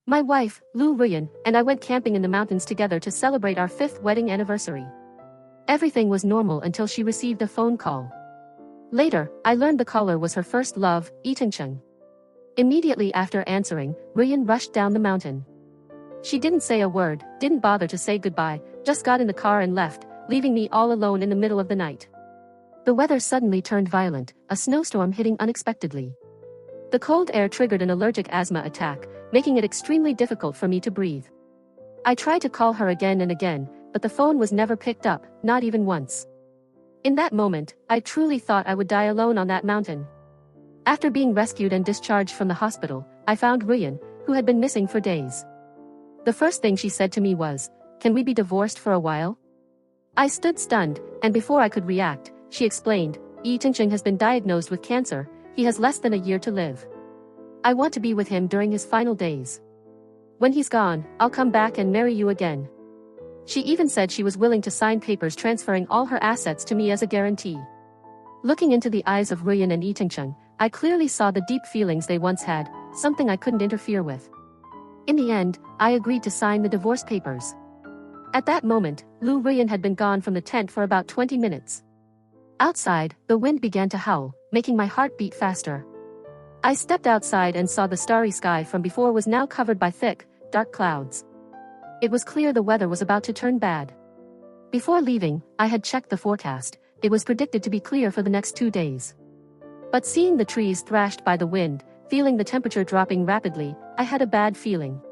My wife, Lu Ruyan, and I went camping in the mountains together to celebrate our 5th wedding anniversary. Everything was normal until she received a phone call. Later, I learned the caller was her first love, Chung. Immediately after answering, Ruyan rushed down the mountain. She didn't say a word, didn't bother to say goodbye, just got in the car and left, leaving me all alone in the middle of the night. The weather suddenly turned violent, a snowstorm hitting unexpectedly. The cold air triggered an allergic asthma attack, making it extremely difficult for me to breathe. I tried to call her again and again, but the phone was never picked up, not even once. In that moment, I truly thought I would die alone on that mountain. After being rescued and discharged from the hospital, I found Ruyan, who had been missing for days. The first thing she said to me was, "Can we be divorced for a while?" I stood stunned, and before I could react, she explained, Chung has been diagnosed with cancer, he has less than a year to live. I want to be with him during his final days. When he's gone, I'll come back and marry you again. She even said she was willing to sign papers transferring all her assets to me as a guarantee. Looking into the eyes of Ruyan and Chung, I clearly saw the deep feelings they once had, something I couldn't interfere with. In the end, I agreed to sign the divorce papers. At that moment, Lu Ruyan had been gone from the tent for about 20 minutes. Outside, the wind began to howl, making my heart beat faster. I stepped outside and saw the starry sky from before was now covered by thick, dark clouds. It was clear the weather was about to turn bad. Before leaving, I had checked the forecast. It was predicted to be clear for the next 2 days. But seeing the trees thrashed by the wind, feeling the temperature dropping rapidly, I had a bad feeling.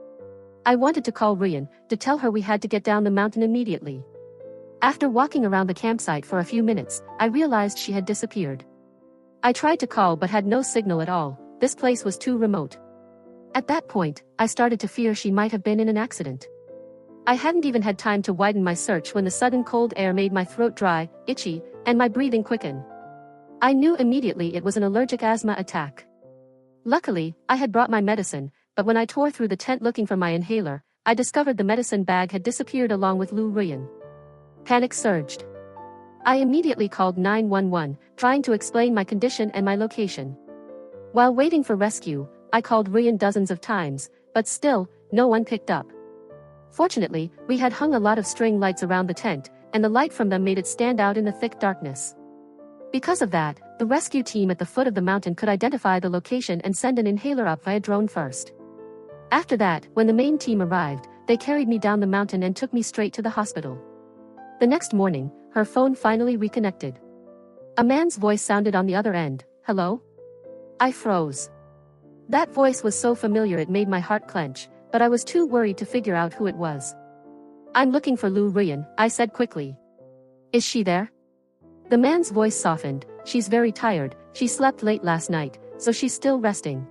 I wanted to call Ruyan, to tell her we had to get down the mountain immediately. After walking around the campsite for a few minutes, I realized she had disappeared. I tried to call but had no signal at all, this place was too remote. At that point, I started to fear she might have been in an accident. I hadn't even had time to widen my search when the sudden cold air made my throat dry, itchy, and my breathing quicken. I knew immediately it was an allergic asthma attack. Luckily, I had brought my medicine, but when I tore through the tent looking for my inhaler, I discovered the medicine bag had disappeared along with Lu Ruyan. Panic surged. I immediately called 911, trying to explain my condition and my location. While waiting for rescue, I called Ruyan dozens of times, but still, no one picked up. Fortunately, we had hung a lot of string lights around the tent, and the light from them made it stand out in the thick darkness. Because of that, the rescue team at the foot of the mountain could identify the location and send an inhaler up via drone first. After that, when the main team arrived, they carried me down the mountain and took me straight to the hospital. The next morning, her phone finally reconnected. A man's voice sounded on the other end. "Hello?" I froze. That voice was so familiar it made my heart clench, but I was too worried to figure out who it was. "I'm looking for Lu Ruyan," I said quickly. "Is she there?" The man's voice softened. "She's very tired, she slept late last night, so she's still resting.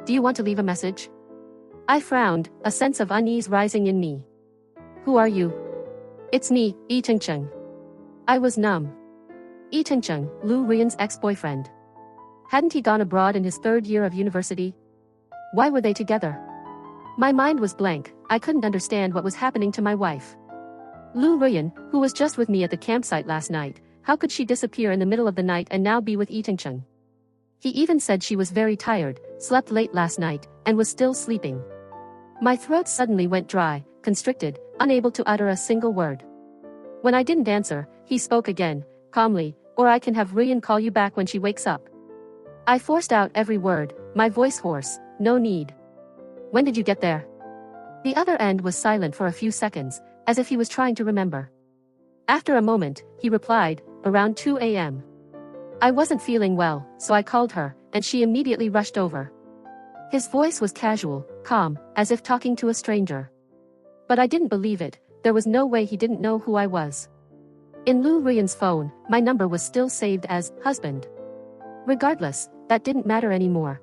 Do you want to leave a message?" I frowned, a sense of unease rising in me. "Who are you?" "It's me, Chung." I was numb. Chung, Lu Ruyan's ex-boyfriend. Hadn't he gone abroad in his 3rd year of university? Why were they together? My mind was blank, I couldn't understand what was happening to my wife. Lu Ruyan, who was just with me at the campsite last night, how could she disappear in the middle of the night and now be with Chung? He even said she was very tired, slept late last night, and was still sleeping. My throat suddenly went dry, constricted, unable to utter a single word. When I didn't answer, he spoke again, calmly, "Or I can have Ruyan call you back when she wakes up." I forced out every word, my voice hoarse. "No need." "When did you get there?" The other end was silent for a few seconds, as if he was trying to remember. After a moment, he replied, "Around 2 a.m. I wasn't feeling well, so I called her, and she immediately rushed over." His voice was casual, calm, as if talking to a stranger. But I didn't believe it, there was no way he didn't know who I was. In Lu Ruyan's phone, my number was still saved as husband. Regardless, that didn't matter anymore.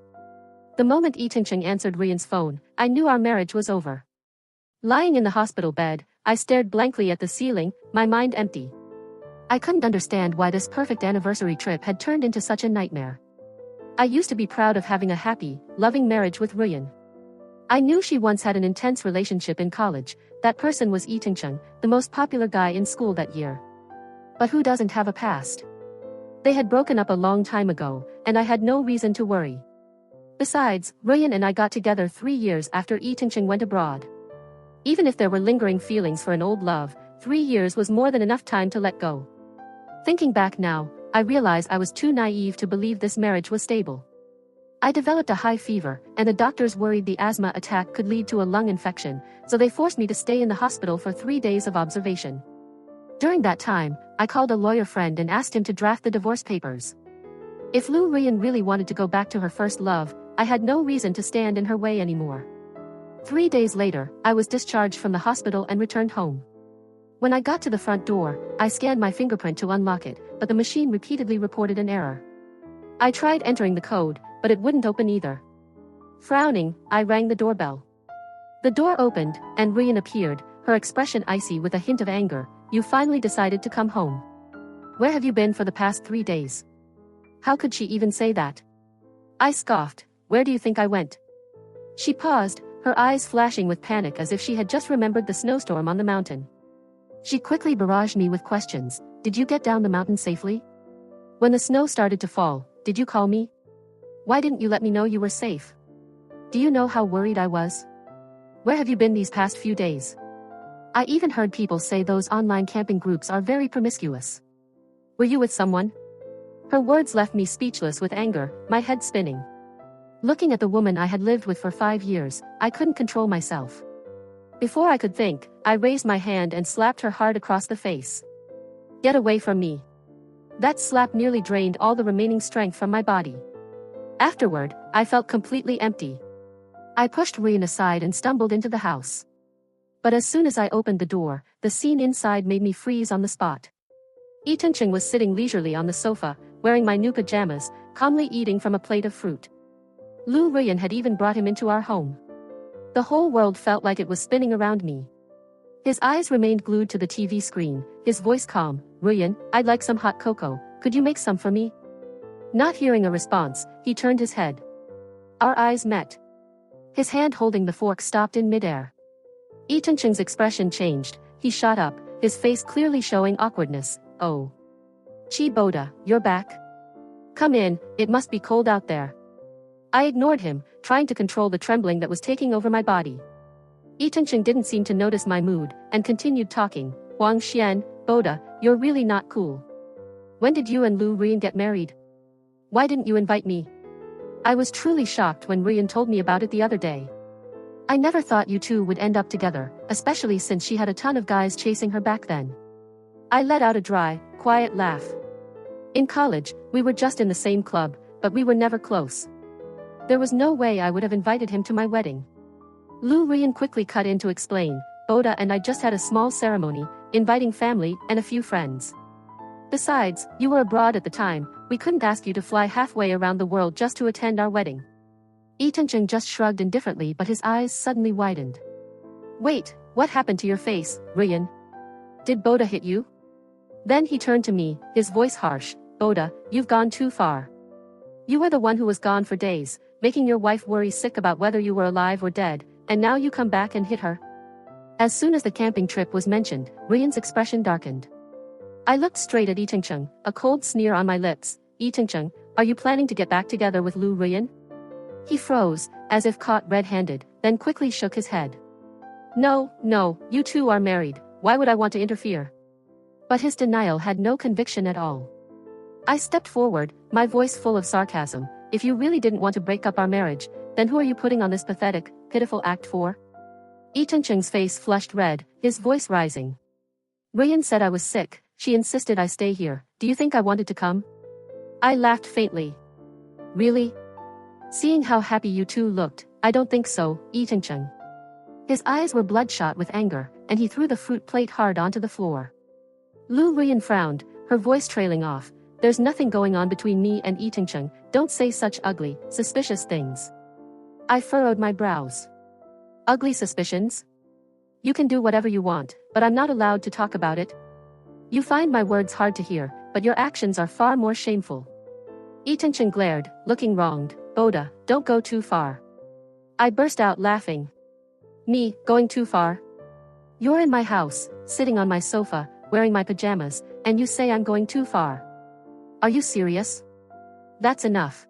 The moment Chung answered Ruyan's phone, I knew our marriage was over. Lying in the hospital bed, I stared blankly at the ceiling, my mind empty. I couldn't understand why this perfect anniversary trip had turned into such a nightmare. I used to be proud of having a happy, loving marriage with Ruyan. I knew she once had an intense relationship in college, that person was Chung, the most popular guy in school that year. But who doesn't have a past? They had broken up a long time ago, and I had no reason to worry. Besides, Ruyan and I got together 3 years after Yi Tingqing went abroad. Even if there were lingering feelings for an old love, 3 years was more than enough time to let go. Thinking back now, I realize I was too naive to believe this marriage was stable. I developed a high fever, and the doctors worried the asthma attack could lead to a lung infection, so they forced me to stay in the hospital for 3 days of observation. During that time, I called a lawyer friend and asked him to draft the divorce papers. If Lu Ruyan really wanted to go back to her first love, I had no reason to stand in her way anymore. 3 days later, I was discharged from the hospital and returned home. When I got to the front door, I scanned my fingerprint to unlock it, but the machine repeatedly reported an error. I tried entering the code, but it wouldn't open either. Frowning, I rang the doorbell. The door opened, and Ruyan appeared, her expression icy with a hint of anger. You finally decided to come home. Where have you been for the past 3 days? How could she even say that? I scoffed. Where do you think I went? She paused, her eyes flashing with panic as if she had just remembered the snowstorm on the mountain. She quickly barraged me with questions. Did you get down the mountain safely? When the snow started to fall, did you call me? Why didn't you let me know you were safe? Do you know how worried I was? Where have you been these past few days? I even heard people say those online camping groups are very promiscuous. Were you with someone? Her words left me speechless with anger, my head spinning. Looking at the woman I had lived with for 5 years, I couldn't control myself. Before I could think, I raised my hand and slapped her hard across the face. Get away from me. That slap nearly drained all the remaining strength from my body. Afterward, I felt completely empty. I pushed Ruyan aside and stumbled into the house. But as soon as I opened the door, the scene inside made me freeze on the spot. Yi Tingqing was sitting leisurely on the sofa, wearing my new pajamas, calmly eating from a plate of fruit. Lu Ruyan had even brought him into our home. The whole world felt like it was spinning around me. His eyes remained glued to the TV screen, his voice calm. Ruyan, I'd like some hot cocoa, could you make some for me? Not hearing a response, he turned his head. Our eyes met. His hand holding the fork stopped in midair. Yi Tingqing's expression changed, he shot up, his face clearly showing awkwardness. Oh. Chi Boda, you're back? Come in, it must be cold out there. I ignored him, trying to control the trembling that was taking over my body. Yi Tingqing didn't seem to notice my mood, and continued talking. Huang Xian, Boda, you're really not cool. When did you and Lu Ruyan get married? Why didn't you invite me? I was truly shocked when Ruyan told me about it the other day. I never thought you two would end up together, especially since she had a ton of guys chasing her back then. I let out a dry, quiet laugh. In college, we were just in the same club, but we were never close. There was no way I would have invited him to my wedding. Lu Ruyan quickly cut in to explain. Boda and I just had a small ceremony, inviting family and a few friends. Besides, you were abroad at the time, we couldn't ask you to fly halfway around the world just to attend our wedding. Yi Tingqing just shrugged indifferently, but his eyes suddenly widened. Wait, what happened to your face, Ruyan? Did Boda hit you? Then he turned to me, his voice harsh. Boda, you've gone too far. You were the one who was gone for days, making your wife worry sick about whether you were alive or dead, and now you come back and hit her. As soon as the camping trip was mentioned, Ruyan's expression darkened. I looked straight at Yi Tingqing, a cold sneer on my lips. Yi Tingqing, are you planning to get back together with Lu Ruyan? He froze, as if caught red-handed, then quickly shook his head. No, you two are married, why would I want to interfere? But his denial had no conviction at all. I stepped forward, my voice full of sarcasm. If you really didn't want to break up our marriage, then who are you putting on this pathetic, pitiful act for? Yi Tingqing's face flushed red, his voice rising. Ruyan said I was sick, she insisted I stay here. Do you think I wanted to come? I laughed faintly. Really? Seeing how happy you two looked, I don't think so, Yi Tingqing. His eyes were bloodshot with anger, and he threw the fruit plate hard onto the floor. Lu Ruyan frowned, her voice trailing off. There's nothing going on between me and Yi Tingqing, don't say such ugly, suspicious things. I furrowed my brows. Ugly suspicions? You can do whatever you want, but I'm not allowed to talk about it. You find my words hard to hear, but your actions are far more shameful. Yi Tingqing glared, looking wronged. Boda, don't go too far. I burst out laughing. Me, going too far? You're in my house, sitting on my sofa, wearing my pajamas, and you say I'm going too far. Are you serious? That's enough.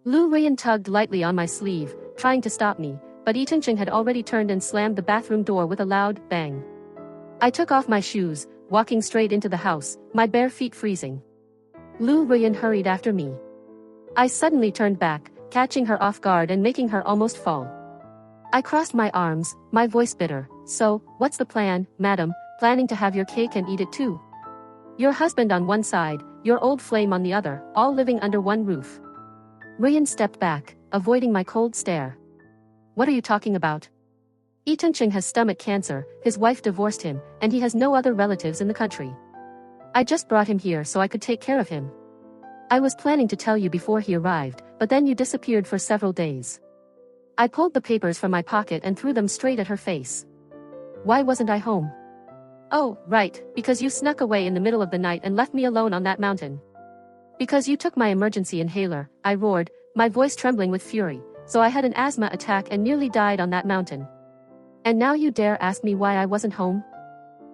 Lu Ruyan tugged lightly on my sleeve, trying to stop me, but Yi Cheng had already turned and slammed the bathroom door with a loud bang. I took off my shoes, walking straight into the house, my bare feet freezing. Lu Ruyan hurried after me. I suddenly turned back, catching her off guard and making her almost fall. I crossed my arms, my voice bitter. So, what's the plan, madam? Planning to have your cake and eat it too? Your husband on one side, your old flame on the other, all living under one roof. Ruyan stepped back, avoiding my cold stare. What are you talking about? Yi Cheng has stomach cancer, his wife divorced him, and he has no other relatives in the country. I just brought him here so I could take care of him. I was planning to tell you before he arrived, but then you disappeared for several days. I pulled the papers from my pocket and threw them straight at her face. Why wasn't I home? Oh, right, because you snuck away in the middle of the night and left me alone on that mountain. Because you took my emergency inhaler, I roared, my voice trembling with fury, so I had an asthma attack and nearly died on that mountain. And now you dare ask me why I wasn't home?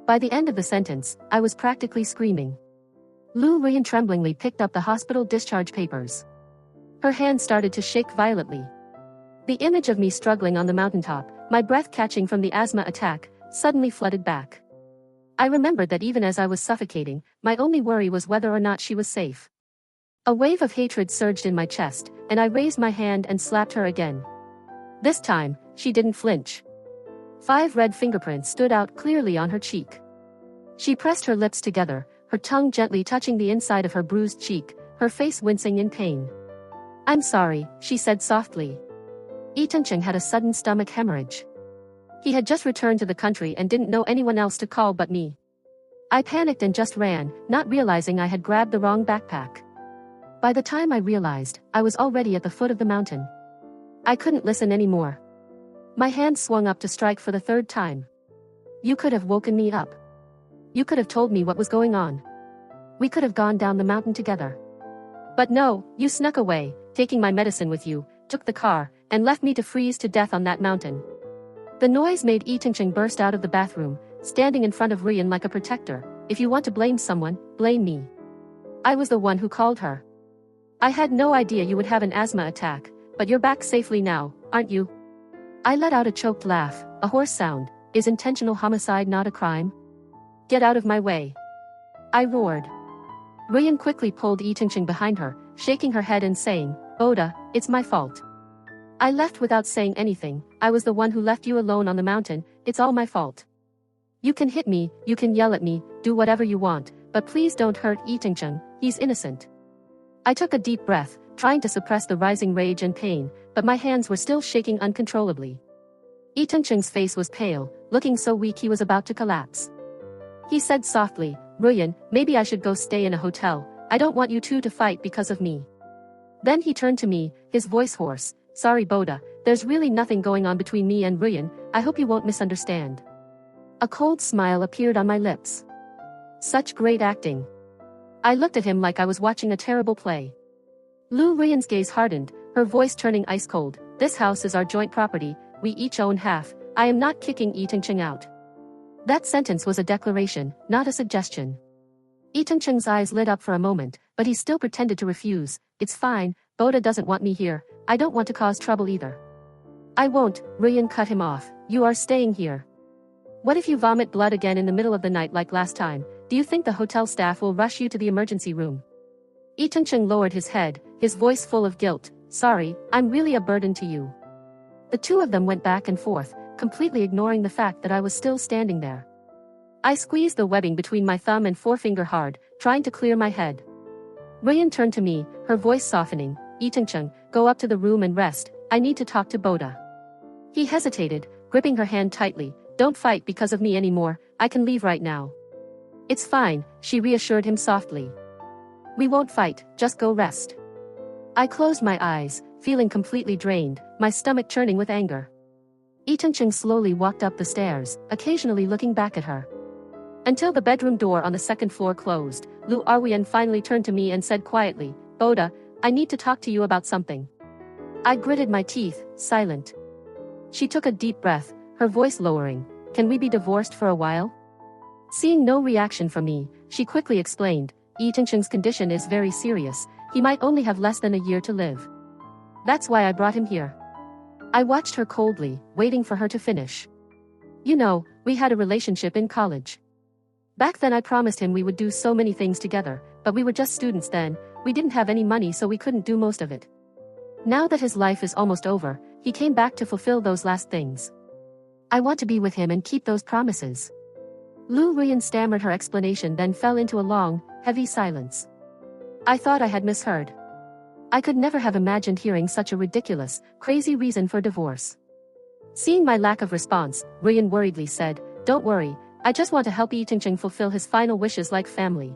By the end of the sentence, I was practically screaming. Lu Ruyan tremblingly picked up the hospital discharge papers. Her hand started to shake violently. The image of me struggling on the mountaintop, my breath catching from the asthma attack, suddenly flooded back. I remembered that even as I was suffocating, my only worry was whether or not she was safe. A wave of hatred surged in my chest, and I raised my hand and slapped her again. This time, she didn't flinch. 5 red fingerprints stood out clearly on her cheek. She pressed her lips together, her tongue gently touching the inside of her bruised cheek, her face wincing in pain. I'm sorry, she said softly. Yi Cheng had a sudden stomach hemorrhage. He had just returned to the country and didn't know anyone else to call but me. I panicked and just ran, not realizing I had grabbed the wrong backpack. By the time I realized, I was already at the foot of the mountain. I couldn't listen anymore. My hand swung up to strike for the 3rd time. You could have woken me up. You could have told me what was going on. We could have gone down the mountain together. But no, you snuck away, taking my medicine with you, took the car, and left me to freeze to death on that mountain. The noise made Yi Cheng burst out of the bathroom, standing in front of Ruyan like a protector. If you want to blame someone, blame me. I was the one who called her. I had no idea you would have an asthma attack, but you're back safely now, aren't you? I let out a choked laugh, a hoarse sound. Is intentional homicide not a crime? Get out of my way. I roared. Ruyan quickly pulled Yi Cheng behind her, shaking her head and saying, Oda, it's my fault. I left without saying anything. I was the one who left you alone on the mountain. It's all my fault. You can hit me, you can yell at me, do whatever you want, but please don't hurt Yi Cheng, he's innocent. I took a deep breath, trying to suppress the rising rage and pain, but my hands were still shaking uncontrollably. Yi Cheng's face was pale, looking so weak he was about to collapse. He said softly, Ruyan, maybe I should go stay in a hotel. I don't want you two to fight because of me. Then he turned to me, his voice hoarse. Sorry Boda, there's really nothing going on between me and Ruyan, I hope you won't misunderstand. A cold smile appeared on my lips. Such great acting. I looked at him like I was watching a terrible play. Lu Ruyan's gaze hardened, her voice turning ice cold. This house is our joint property, we each own half. I am not kicking Yi Cheng out. That sentence was a declaration, not a suggestion. Yi Cheng's eyes lit up for a moment, but he still pretended to refuse. It's fine, Boda doesn't want me here, I don't want to cause trouble either. I won't, Ruyan cut him off, you are staying here. What if you vomit blood again in the middle of the night like last time? Do you think the hotel staff will rush you to the emergency room? Yi Cheng lowered his head, his voice full of guilt. Sorry, I'm really a burden to you. The two of them went back and forth, completely ignoring the fact that I was still standing there. I squeezed the webbing between my thumb and forefinger hard, trying to clear my head. Ruyan turned to me, her voice softening. Yi Cheng, go up to the room and rest, I need to talk to Boda. He hesitated, gripping her hand tightly. Don't fight because of me anymore, I can leave right now. It's fine, she reassured him softly. We won't fight, just go rest. I closed my eyes, feeling completely drained, my stomach churning with anger. Yi Cheng slowly walked up the stairs, occasionally looking back at her. Until the bedroom door on the 2nd floor closed, Lu Ruyan finally turned to me and said quietly, Boda, I need to talk to you about something. I gritted my teeth, silent. She took a deep breath, her voice lowering. Can we be divorced for a while? Seeing no reaction from me, she quickly explained, Yi Cheng's condition is very serious, he might only have less than a year to live. That's why I brought him here. I watched her coldly, waiting for her to finish. You know, we had a relationship in college. Back then I promised him we would do so many things together, but we were just students then, we didn't have any money so we couldn't do most of it. Now that his life is almost over, he came back to fulfill those last things. I want to be with him and keep those promises. Lu Ruyan stammered her explanation, then fell into a long, heavy silence. I thought I had misheard. I could never have imagined hearing such a ridiculous, crazy reason for divorce. Seeing my lack of response, Ruyan worriedly said, "Don't worry, I just want to help Yi Tingcheng fulfill his final wishes like family.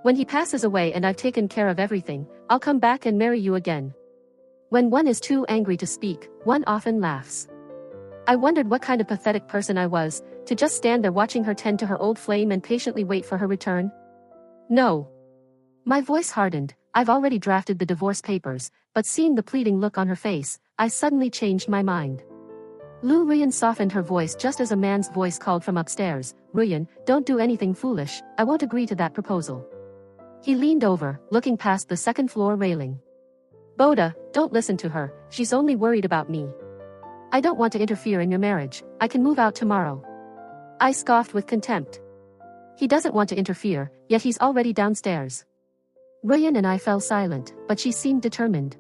When he passes away and I've taken care of everything, I'll come back and marry you again." When one is too angry to speak, one often laughs. I wondered what kind of pathetic person I was, to just stand there watching her tend to her old flame and patiently wait for her return. No. My voice hardened. I've already drafted the divorce papers, but seeing the pleading look on her face, I suddenly changed my mind. Lu Ruyan softened her voice just as a man's voice called from upstairs, "Ruyan, don't do anything foolish, I won't agree to that proposal." He leaned over, looking past the second-floor railing. "Boda, don't listen to her, she's only worried about me. I don't want to interfere in your marriage, I can move out tomorrow." I scoffed with contempt. He doesn't want to interfere, yet he's already downstairs. Ruyan and I fell silent, but she seemed determined.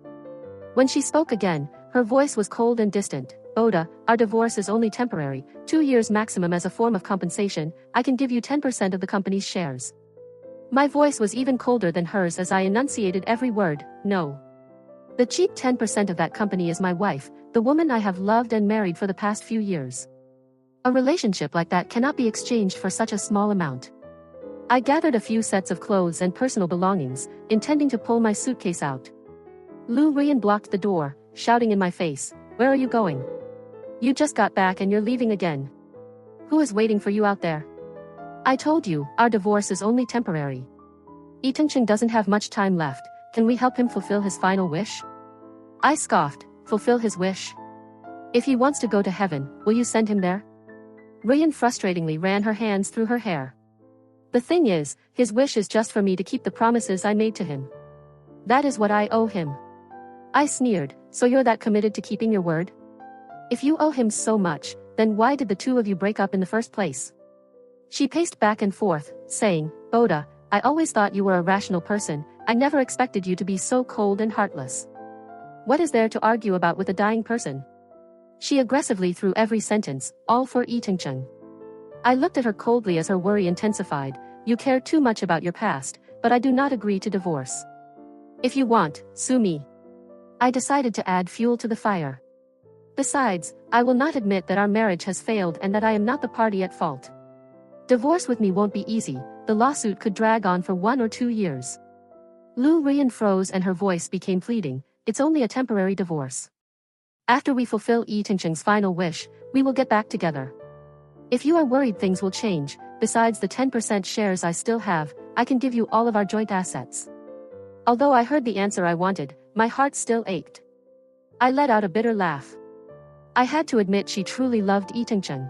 When she spoke again, her voice was cold and distant. "Boda, our divorce is only temporary, 2 years maximum. As a form of compensation, I can give you 10% of the company's shares." My voice was even colder than hers as I enunciated every word, "No. The cheap 10% of that company is my wife, the woman I have loved and married for the past few years. A relationship like that cannot be exchanged for such a small amount." I gathered a few sets of clothes and personal belongings, intending to pull my suitcase out. Lu Ruyan blocked the door, shouting in my face, "Where are you going? You just got back and you're leaving again. Who is waiting for you out there? I told you, our divorce is only temporary. Yi Tingcheng doesn't have much time left, can we help him fulfill his final wish?" I scoffed, "Fulfill his wish? If he wants to go to heaven, will you send him there?" Ruyan frustratingly ran her hands through her hair. "The thing is, his wish is just for me to keep the promises I made to him. That is what I owe him." I sneered, "So you're that committed to keeping your word? If you owe him so much, then why did the two of you break up in the first place?" She paced back and forth, saying, "Boda, I always thought you were a rational person, I never expected you to be so cold and heartless. What is there to argue about with a dying person?" She aggressively threw every sentence, all for Yi Tingcheng. I looked at her coldly as her worry intensified. "You care too much about your past, but I do not agree to divorce. If you want, sue me." I decided to add fuel to the fire. Besides, I will not admit that our marriage has failed and that I am not the party at fault. Divorce with me won't be easy, the lawsuit could drag on for 1 or 2 years. Lu Ruyan froze and her voice became pleading, "It's only a temporary divorce. After we fulfill Yi Tingcheng's final wish, we will get back together. If you are worried things will change, besides the 10% shares I still have, I can give you all of our joint assets." Although I heard the answer I wanted, my heart still ached. I let out a bitter laugh. I had to admit she truly loved Yi Tingcheng.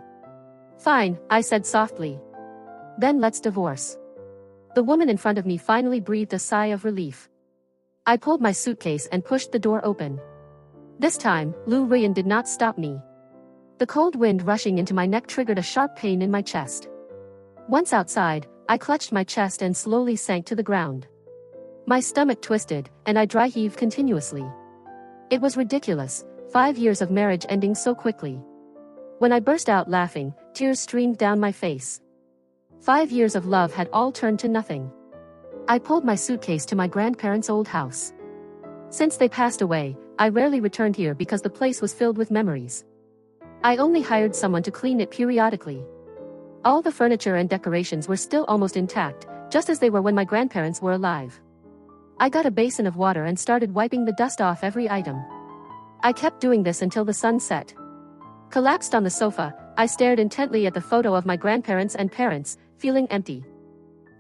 "Fine," I said softly. "Then let's divorce." The woman in front of me finally breathed a sigh of relief. I pulled my suitcase and pushed the door open. This time, Lu Ruyan did not stop me. The cold wind rushing into my neck triggered a sharp pain in my chest. Once outside, I clutched my chest and slowly sank to the ground. My stomach twisted, and I dry heaved continuously. It was ridiculous, 5 years of marriage ending so quickly. When I burst out laughing, tears streamed down my face. 5 years of love had all turned to nothing. I pulled my suitcase to my grandparents' old house. Since they passed away, I rarely returned here because the place was filled with memories. I only hired someone to clean it periodically. All the furniture and decorations were still almost intact, just as they were when my grandparents were alive. I got a basin of water and started wiping the dust off every item. I kept doing this until the sun set. Collapsed on the sofa, I stared intently at the photo of my grandparents and parents, feeling empty.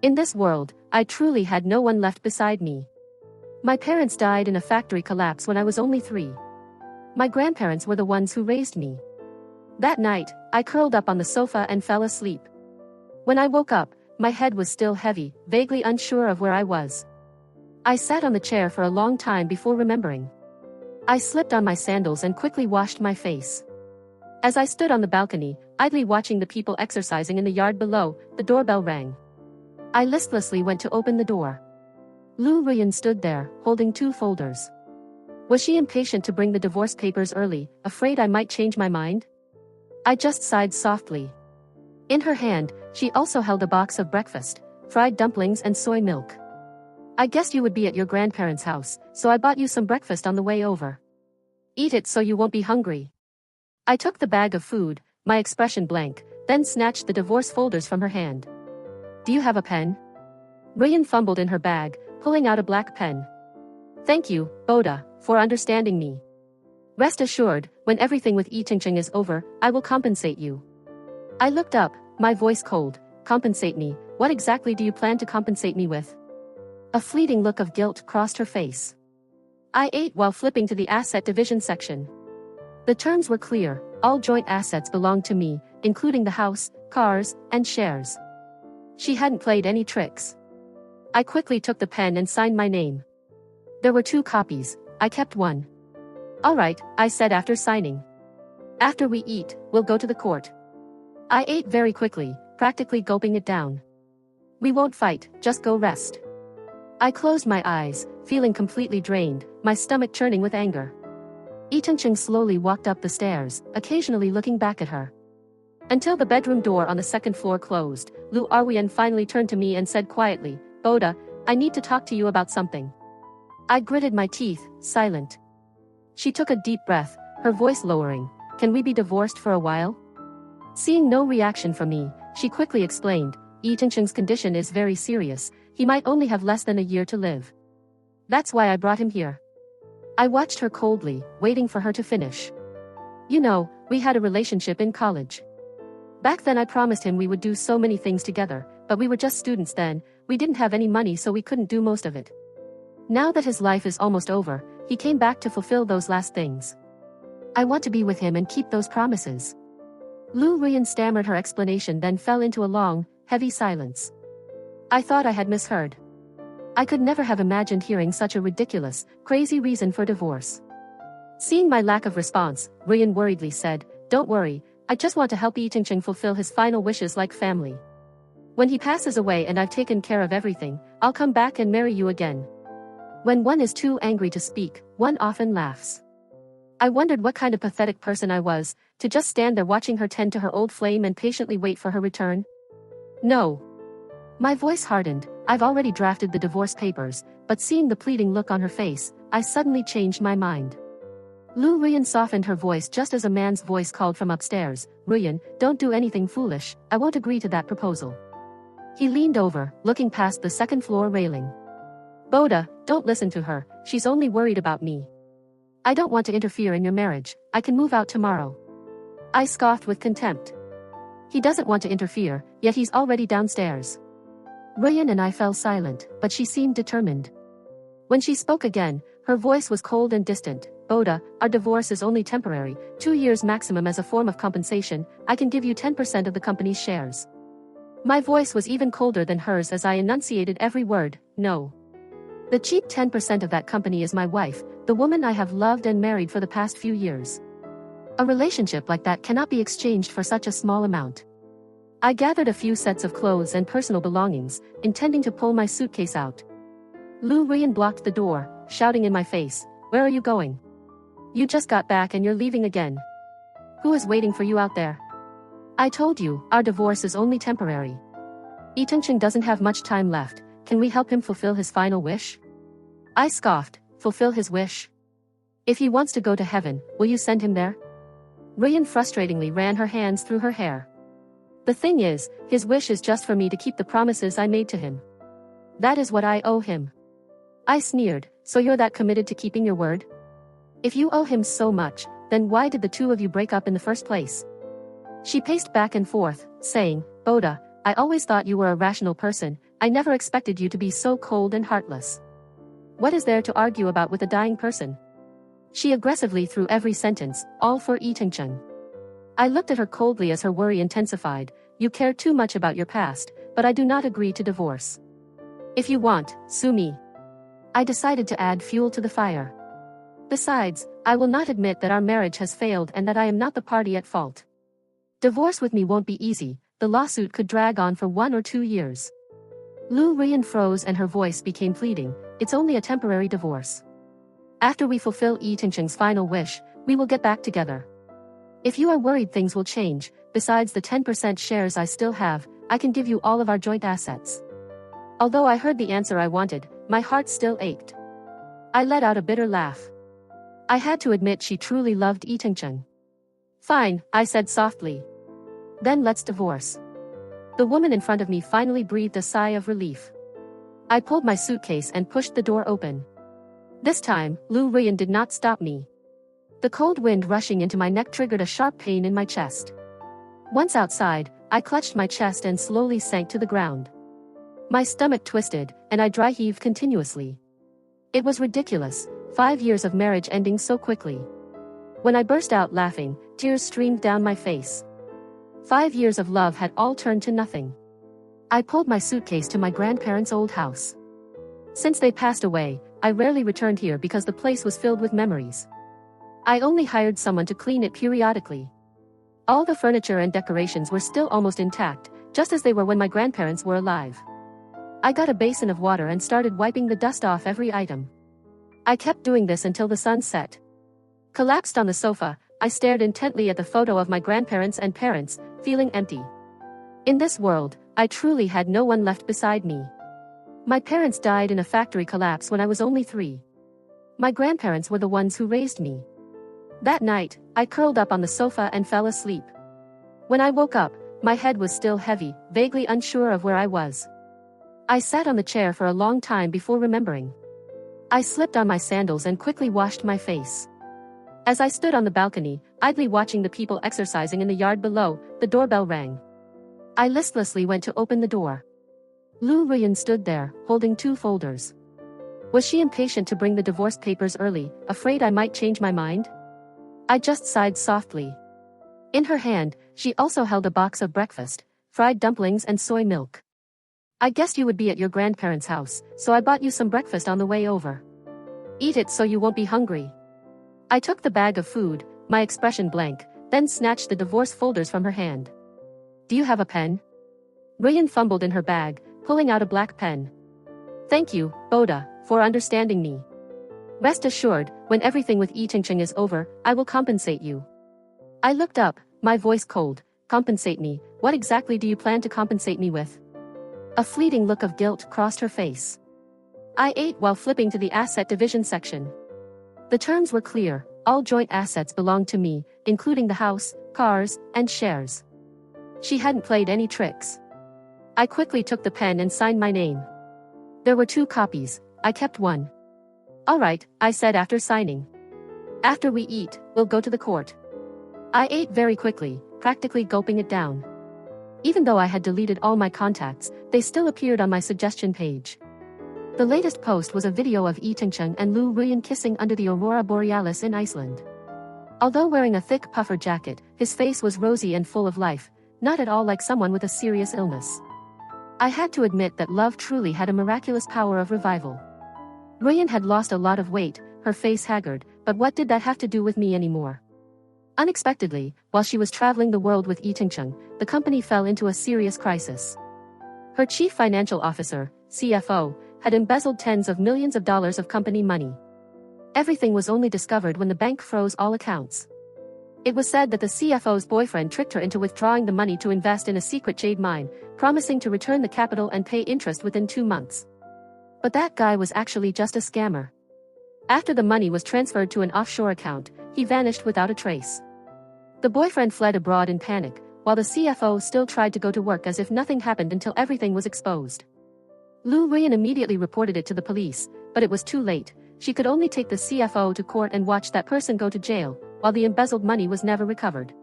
In this world, I truly had no one left beside me. My parents died in a factory collapse when I was only 3. My grandparents were the ones who raised me. That night, I curled up on the sofa and fell asleep. When I woke up, my head was still heavy, vaguely unsure of where I was. I sat on the chair for a long time before remembering. I slipped on my sandals and quickly washed my face. As I stood on the balcony, idly watching the people exercising in the yard below, the doorbell rang. I listlessly went to open the door. Lu Ruyan stood there, holding 2 folders. Was she impatient to bring the divorce papers early, afraid I might change my mind? I just sighed softly. In her hand, she also held a box of breakfast, fried dumplings and soy milk. I guessed you would be at your grandparents' house, so I bought you some breakfast on the way over. Eat it so you won't be hungry. I took the bag of food, my expression blank, then snatched the divorce folders from her hand. Do you have a pen? Ruyan fumbled in her bag, pulling out a black pen. Thank you, Boda, for understanding me. Rest assured, when everything with Yi Chingching is over, I will compensate you. I looked up, my voice cold. Compensate me, what exactly do you plan to compensate me with? A fleeting look of guilt crossed her face. I ate while flipping to the asset division section. The terms were clear, all joint assets belonged to me, including the house, cars, and shares. She hadn't played any tricks. I quickly took the pen and signed my name. There were 2 copies, I kept one. All right, I said after signing. After we eat, we'll go to the court. I ate very quickly, practically gulping it down. We won't fight, just go rest. I closed my eyes, feeling completely drained, my stomach churning with anger. Yi Chingching slowly walked up the stairs, occasionally looking back at her. Until the bedroom door on the 2nd floor closed, Lu Ruyan finally turned to me and said quietly, Boda, I need to talk to you about something. I gritted my teeth, silent. She took a deep breath, her voice lowering. Can we be divorced for a while? Seeing no reaction from me, she quickly explained, Yi Chingching's condition is very serious, he might only have less than a year to live. That's why I brought him here. I watched her coldly, waiting for her to finish. You know, we had a relationship in college. Back then I promised him we would do so many things together, but we were just students then, we didn't have any money so we couldn't do most of it. Now that his life is almost over, he came back to fulfill those last things. I want to be with him and keep those promises. Lu Ruyan stammered her explanation then fell into a long, heavy silence. I thought I had misheard. I could never have imagined hearing such a ridiculous, crazy reason for divorce. Seeing my lack of response, Ruyan worriedly said, Don't worry, I just want to help Yi Chingching fulfill his final wishes like family. When he passes away and I've taken care of everything, I'll come back and marry you again. When one is too angry to speak, one often laughs. I wondered what kind of pathetic person I was, to just stand there watching her tend to her old flame and patiently wait for her return. No. My voice hardened, I've already drafted the divorce papers, but seeing the pleading look on her face, I suddenly changed my mind. Lu Ruyan softened her voice just as a man's voice called from upstairs, Ruyan, don't do anything foolish, I won't agree to that proposal. He leaned over, looking past the 2nd floor railing. Boda, don't listen to her, she's only worried about me. I don't want to interfere in your marriage, I can move out tomorrow. I scoffed with contempt. He doesn't want to interfere, yet he's already downstairs. Ruyan and I fell silent, but she seemed determined. When she spoke again, her voice was cold and distant. Boda, our divorce is only temporary, 2 years maximum as a form of compensation, I can give you 10% of the company's shares. My voice was even colder than hers as I enunciated every word, no. The cheap 10% of that company is my wife, the woman I have loved and married for the past few years. A relationship like that cannot be exchanged for such a small amount. I gathered a few sets of clothes and personal belongings, intending to pull my suitcase out. Lu Ruyan blocked the door, shouting in my face, Where are you going? You just got back and you're leaving again. Who is waiting for you out there? I told you, our divorce is only temporary. Yi Chingching doesn't have much time left, can we help him fulfill his final wish? I scoffed, fulfill his wish? If he wants to go to heaven, will you send him there? Ruyan frustratingly ran her hands through her hair. The thing is, his wish is just for me to keep the promises I made to him. That is what I owe him. I sneered, so you're that committed to keeping your word? If you owe him so much, then why did the 2 of you break up in the first place? She paced back and forth, saying, Boda, I always thought you were a rational person, I never expected you to be so cold and heartless. What is there to argue about with a dying person? She aggressively threw every sentence, all for Yi Chingching. I looked at her coldly as her worry intensified, You care too much about your past, but I do not agree to divorce. If you want, sue me. I decided to add fuel to the fire. Besides, I will not admit that our marriage has failed and that I am not the party at fault. Divorce with me won't be easy, the lawsuit could drag on for 1 or 2 years. Lu Ruyan froze and her voice became pleading, it's only a temporary divorce. After we fulfill Yi Tingcheng's final wish, we will get back together. If you are worried things will change, besides the 10% shares I still have, I can give you all of our joint assets. Although I heard the answer I wanted, my heart still ached. I let out a bitter laugh. I had to admit she truly loved Yi Tingcheng. Fine, I said softly. Then let's divorce. The woman in front of me finally breathed a sigh of relief. I pulled my suitcase and pushed the door open. This time, Lu Ruyan did not stop me. The cold wind rushing into my neck triggered a sharp pain in my chest. Once outside, I clutched my chest and slowly sank to the ground. My stomach twisted, and I dry heaved continuously. It was ridiculous, 5 years of marriage ending so quickly. When I burst out laughing, tears streamed down my face. 5 years of love had all turned to nothing. I pulled my suitcase to my grandparents' old house. Since they passed away, I rarely returned here because the place was filled with memories. I only hired someone to clean it periodically. All the furniture and decorations were still almost intact, just as they were when my grandparents were alive. I got a basin of water and started wiping the dust off every item. I kept doing this until the sun set. Collapsed on the sofa, I stared intently at the photo of my grandparents and parents, feeling empty. In this world, I truly had no one left beside me. My parents died in a factory collapse when I was only 3. My grandparents were the ones who raised me. That night, I curled up on the sofa and fell asleep. When I woke up, my head was still heavy, vaguely unsure of where I was. I sat on the chair for a long time before remembering. I slipped on my sandals and quickly washed my face. As I stood on the balcony, idly watching the people exercising in the yard below, the doorbell rang. I listlessly went to open the door. Lu Ruyan stood there, holding 2 folders. Was she impatient to bring the divorce papers early, afraid I might change my mind? I just sighed softly. In her hand, she also held a box of breakfast, fried dumplings and soy milk. I guessed you would be at your grandparents' house, so I bought you some breakfast on the way over. Eat it so you won't be hungry. I took the bag of food, my expression blank, then snatched the divorce folders from her hand. Do you have a pen? Ruyan fumbled in her bag, pulling out a black pen. Thank you, Boda, for understanding me. Rest assured, when everything with Yi Tingcheng is over, I will compensate you. I looked up, my voice cold. Compensate me, what exactly do you plan to compensate me with? A fleeting look of guilt crossed her face. I ate while flipping to the asset division section. The terms were clear, all joint assets belonged to me, including the house, cars, and shares. She hadn't played any tricks. I quickly took the pen and signed my name. There were 2 copies, I kept one. All right, I said after signing. After we eat, we'll go to the court. I ate very quickly, practically gulping it down. Even though I had deleted all my contacts, they still appeared on my suggestion page. The latest post was a video of Yi Tingcheng and Lu Ruyan kissing under the aurora borealis in Iceland. Although wearing a thick puffer jacket, his face was rosy and full of life, not at all like someone with a serious illness. I had to admit that love truly had a miraculous power of revival. Ruyan had lost a lot of weight, her face haggard, but what did that have to do with me anymore? Unexpectedly, while she was traveling the world with Yi Tingcheng, the company fell into a serious crisis. Her chief financial officer, CFO, had embezzled tens of millions of dollars of company money. Everything was only discovered when the bank froze all accounts. It was said that the CFO's boyfriend tricked her into withdrawing the money to invest in a secret jade mine, promising to return the capital and pay interest within 2 months. But that guy was actually just a scammer. After the money was transferred to an offshore account, he vanished without a trace. The boyfriend fled abroad in panic, while the CFO still tried to go to work as if nothing happened until everything was exposed. Lu Ruyan immediately reported it to the police, but it was too late. She could only take the CFO to court and watch that person go to jail, while the embezzled money was never recovered.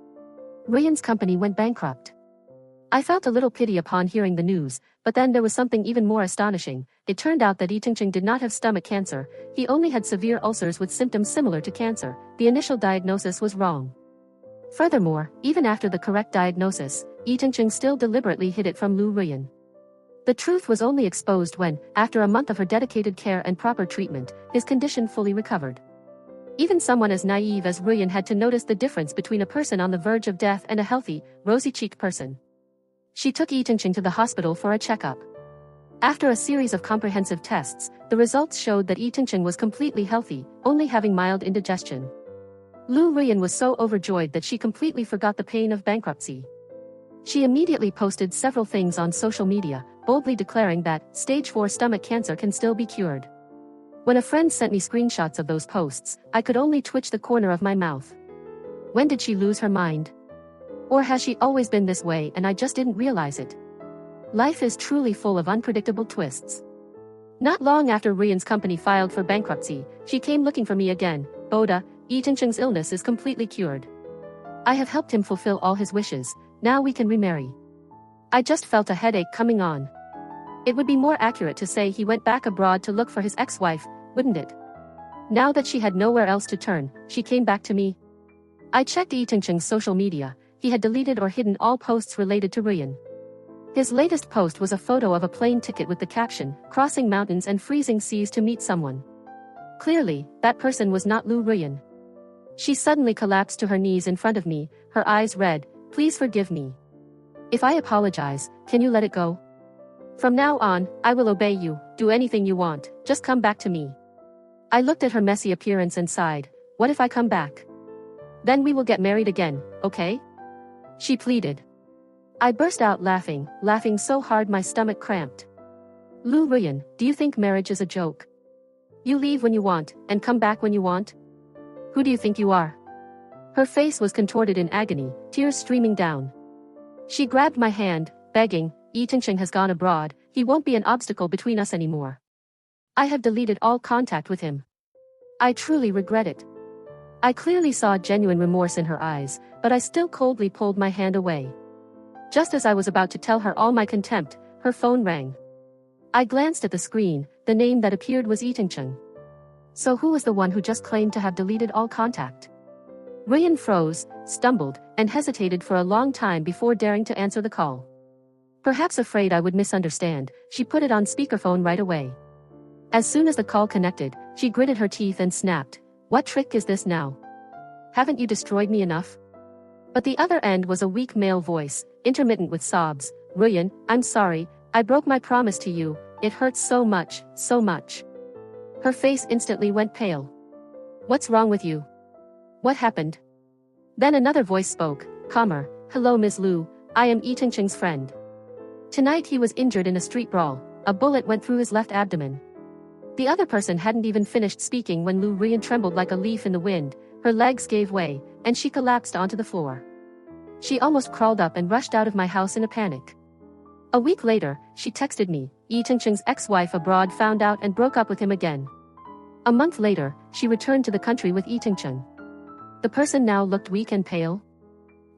Ruyan's company went bankrupt. I felt a little pity upon hearing the news, but then there was something even more astonishing. It turned out that Yi Tingcheng did not have stomach cancer, he only had severe ulcers with symptoms similar to cancer. The initial diagnosis was wrong. Furthermore, even after the correct diagnosis, Yi Tingcheng still deliberately hid it from Lu Ruyan. The truth was only exposed when, after a month of her dedicated care and proper treatment, his condition fully recovered. Even someone as naive as Ruyan had to notice the difference between a person on the verge of death and a healthy, rosy-cheeked person. She took Yi Tingqing to the hospital for a checkup. After a series of comprehensive tests, the results showed that Yi Tingqing was completely healthy, only having mild indigestion. Lu Ruyan was so overjoyed that she completely forgot the pain of bankruptcy. She immediately posted several things on social media, boldly declaring that stage 4 stomach cancer can still be cured. When a friend sent me screenshots of those posts, I could only twitch the corner of my mouth. When did she lose her mind? Or has she always been this way and I just didn't realize it? Life is truly full of unpredictable twists. Not long after Ruyan's company filed for bankruptcy, she came looking for me again. Boda, Yi Tingqing's illness is completely cured. I have helped him fulfill all his wishes, now we can remarry. I just felt a headache coming on. It would be more accurate to say he went back abroad to look for his ex-wife, wouldn't it? Now that she had nowhere else to turn, she came back to me. I checked Yi Tingqing's social media. He had deleted or hidden all posts related to Ruyan. His latest post was a photo of a plane ticket with the caption, "Crossing mountains and freezing seas to meet someone." Clearly, that person was not Lu Ruyan. She suddenly collapsed to her knees in front of me, her eyes red. "Please forgive me. If I apologize, can you let it go? From now on, I will obey you, do anything you want, just come back to me." I looked at her messy appearance and sighed. What if I come back? Then we will get married again, okay? She pleaded. I burst out laughing so hard my stomach cramped. Lu Ruyan, do you think marriage is a joke? You leave when you want, and come back when you want? Who do you think you are? Her face was contorted in agony, tears streaming down. She grabbed my hand, begging, Yi Tingqing has gone abroad, he won't be an obstacle between us anymore. I have deleted all contact with him. I truly regret it. I clearly saw genuine remorse in her eyes, but I still coldly pulled my hand away. Just as I was about to tell her all my contempt, her phone rang. I glanced at the screen, the name that appeared was Yi Tingqing. So who was the one who just claimed to have deleted all contact? Ruyan froze, stumbled, and hesitated for a long time before daring to answer the call. Perhaps afraid I would misunderstand, she put it on speakerphone right away. As soon as the call connected, she gritted her teeth and snapped, "What trick is this now? Haven't you destroyed me enough?" But the other end was a weak male voice, intermittent with sobs. "Ruyan, I'm sorry, I broke my promise to you, it hurts so much, so much." Her face instantly went pale. "What's wrong with you? What happened?" Then another voice spoke, calmer, "Hello Ms. Lu, I am Yi Tingqing's friend. Tonight he was injured in a street brawl, a bullet went through his left abdomen." The other person hadn't even finished speaking when Lu Ruyan trembled like a leaf in the wind, her legs gave way, and she collapsed onto the floor. She almost crawled up and rushed out of my house in a panic. A week later, she texted me, Yi Tingqing's ex-wife abroad found out and broke up with him again. A month later, she returned to the country with Yi Tingqing. The person now looked weak and pale.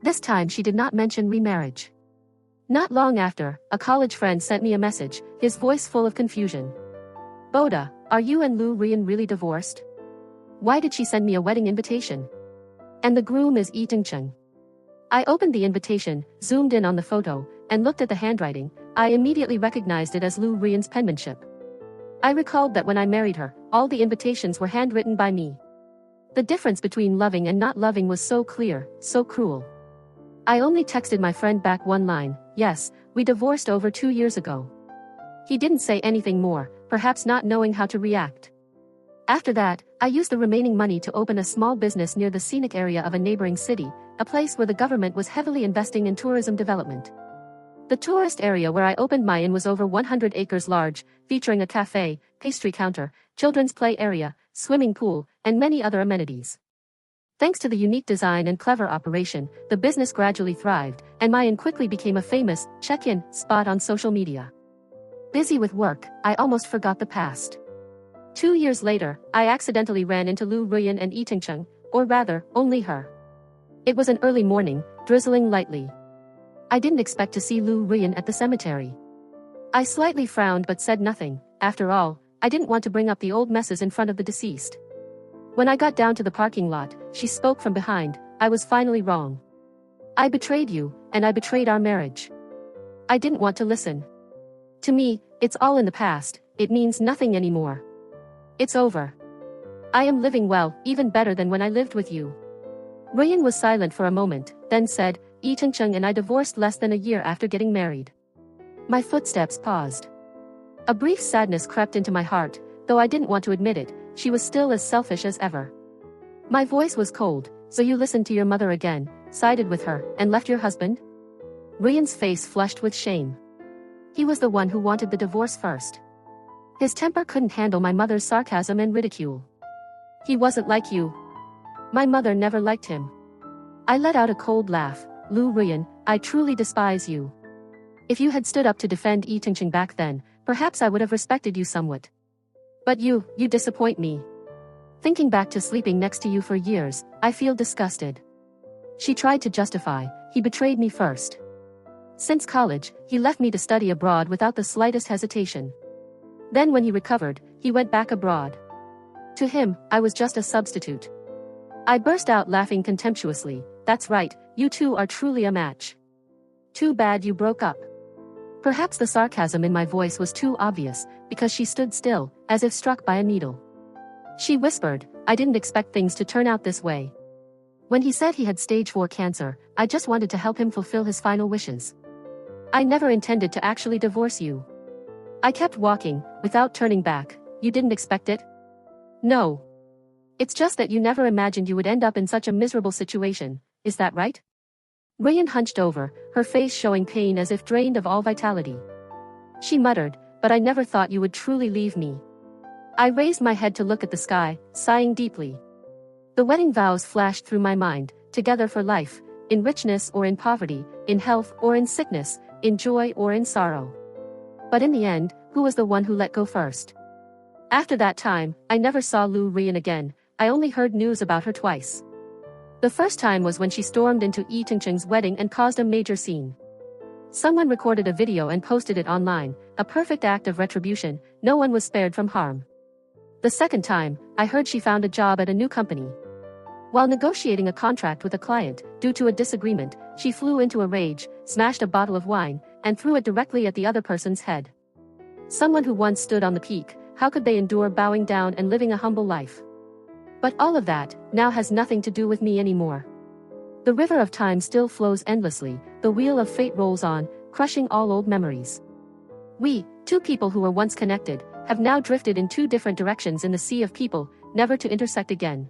This time she did not mention remarriage. Not long after, a college friend sent me a message, his voice full of confusion. "Boda, are you and Lu Ruyan really divorced? Why did she send me a wedding invitation? And the groom is Yi Tingqing." I opened the invitation, zoomed in on the photo, and looked at the handwriting. I immediately recognized it as Lu Ruyan's penmanship. I recalled that when I married her, all the invitations were handwritten by me. The difference between loving and not loving was so clear, so cruel. I only texted my friend back one line, "Yes, we divorced over 2 years ago." He didn't say anything more, perhaps not knowing how to react. After that, I used the remaining money to open a small business near the scenic area of a neighboring city, a place where the government was heavily investing in tourism development. The tourist area where I opened my inn was over 100 acres large, featuring a cafe, pastry counter, children's play area, swimming pool, and many other amenities. Thanks to the unique design and clever operation, the business gradually thrived, and my inn quickly became a famous check-in spot on social media. Busy with work, I almost forgot the past. 2 years later, I accidentally ran into Lu Ruyan and Yi Tingqing, or rather, only her. It was an early morning, drizzling lightly. I didn't expect to see Lu Ruyan at the cemetery. I slightly frowned but said nothing. After all, I didn't want to bring up the old messes in front of the deceased. When I got down to the parking lot, she spoke from behind. I was finally wrong. "I betrayed you, and I betrayed our marriage." I didn't want to listen. To me, it's all in the past, it means nothing anymore. It's over. I am living well, even better than when I lived with you. Ryan was silent for a moment, then said, Yi Cheng and I divorced less than a year after getting married. My footsteps paused. A brief sadness crept into my heart, though I didn't want to admit it. She was still as selfish as ever. My voice was cold. So you listened to your mother again, sided with her, and left your husband? Ryan's face flushed with shame. He was the one who wanted the divorce first. His temper couldn't handle my mother's sarcasm and ridicule. He wasn't like you. My mother never liked him. I let out a cold laugh. Lu Ryan, I truly despise you. If you had stood up to defend Yi Cheng back then, perhaps I would have respected you somewhat. But you disappoint me. Thinking back to sleeping next to you for years, I feel disgusted. She tried to justify, he betrayed me first. Since college, he left me to study abroad without the slightest hesitation. Then when he recovered, he went back abroad. To him, I was just a substitute. I burst out laughing contemptuously. That's right, you two are truly a match. Too bad you broke up. Perhaps the sarcasm in my voice was too obvious, because she stood still, as if struck by a needle. She whispered, I didn't expect things to turn out this way. When he said he had stage 4 cancer, I just wanted to help him fulfill his final wishes. I never intended to actually divorce you. I kept walking, without turning back. You didn't expect it? No. It's just that you never imagined you would end up in such a miserable situation, is that right? Ryan hunched over, her face showing pain as if drained of all vitality. She muttered, but I never thought you would truly leave me. I raised my head to look at the sky, sighing deeply. The wedding vows flashed through my mind, together for life, in richness or in poverty, in health or in sickness, in joy or in sorrow. But in the end, who was the one who let go first? After that time, I never saw Lu Ryan again. I only heard news about her twice. The first time was when she stormed into Yi Cheng's wedding and caused a major scene. Someone recorded a video and posted it online, a perfect act of retribution. No one was spared from harm. The second time, I heard she found a job at a new company. While negotiating a contract with a client, due to a disagreement, she flew into a rage, smashed a bottle of wine, and threw it directly at the other person's head. Someone who once stood on the peak, how could they endure bowing down and living a humble life? But all of that, now has nothing to do with me anymore. The river of time still flows endlessly, the wheel of fate rolls on, crushing all old memories. We, two people who were once connected, have now drifted in two different directions in the sea of people, never to intersect again.